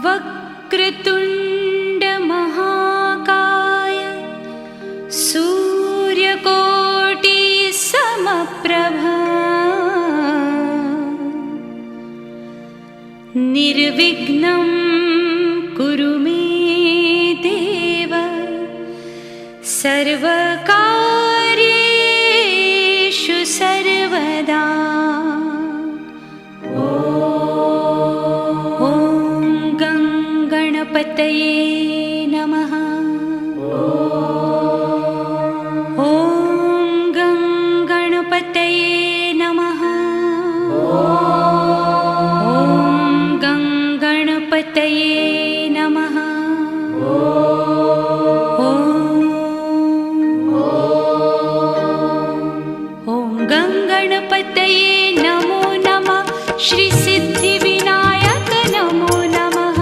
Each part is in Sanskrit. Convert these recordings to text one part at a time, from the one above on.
वक्रतुण्ड महाकाय सूर्यकोटि समप्रभा निर्विघ्नं कुरु मे देव सर्वकार्येषु सर्वदा। ॐ गणपतये नमः। ॐ गणपतये नमः। ॐ गणपतये नमः। गणपतये नमो नमः। श्री सिद्धिविनायक नमो नमः।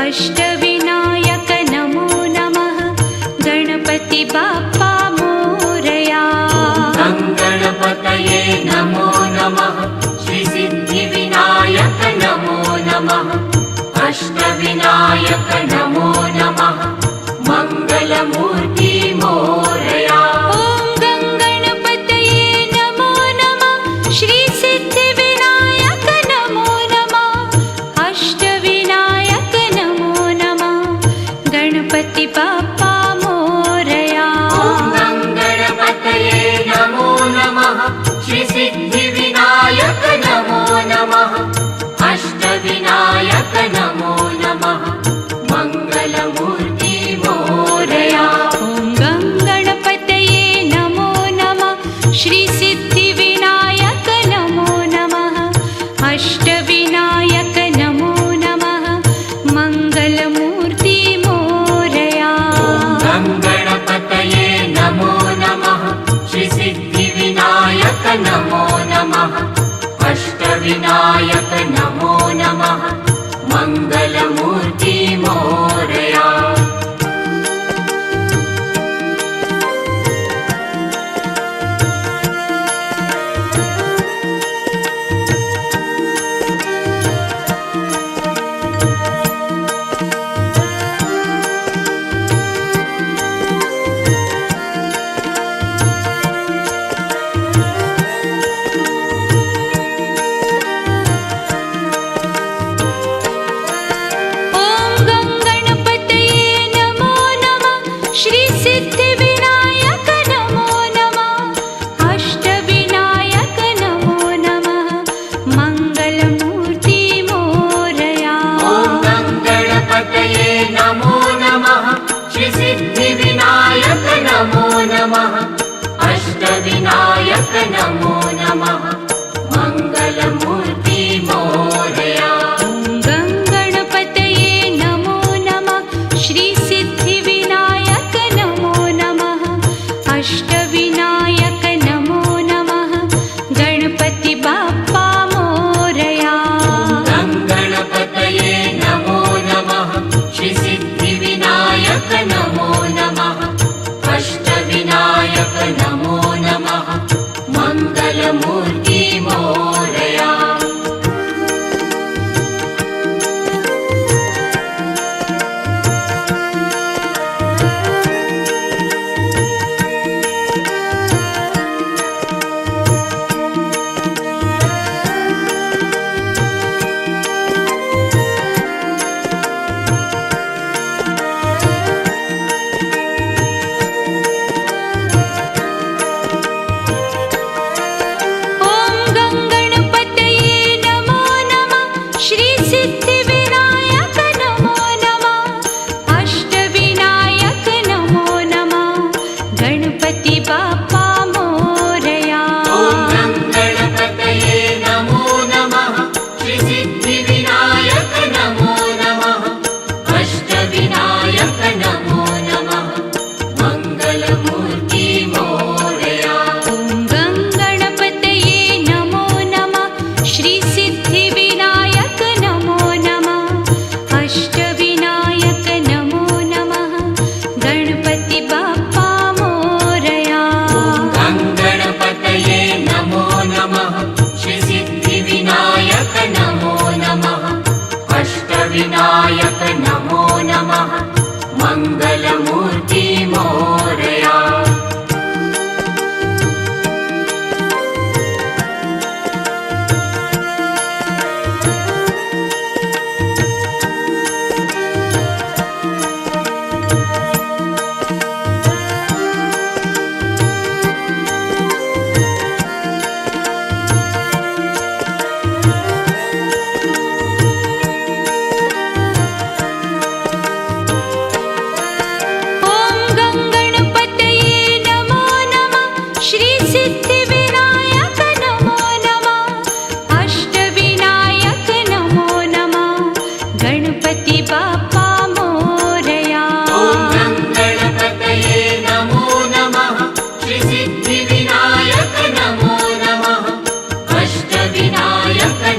अष्टविनायक नमो नमः। गणपति बाप्पा मोरया। गणपतये नमो नमः। श्री सिद्धिविनायक नमो नमः। अष्टविनायक नमो नमः। मंगलमूर्ति मोरया। श्री सिद्धिविनायक नमो नमः। अष्टविनायक नमो नमः। गणपति बाप्पा मोरया। गणपतये नमो नमः। श्री सिद्धिविनायक नमो नमः। अष्टविनायक नमो नमः। मंगलमूर्ति मोरया। गणपतये नमो नमः। श्री सिद्धिविनायक नमो नमः। अष्टविनायक नमो नमः। मंगलमूर्ति मोरया। गणपतये नमो नमः। श्री सिद्धिविनायक नमो नमः। अष्टविनायक नमो नमः। मंगलमूर्ति मोरया। अष्टविनायक नमो नमः। मंगलमूर्ति मोरया। गणपतये नमो नमः। श्री सिद्धिविनायक नमो मङ्गलमूर्ति मोरया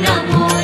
नमो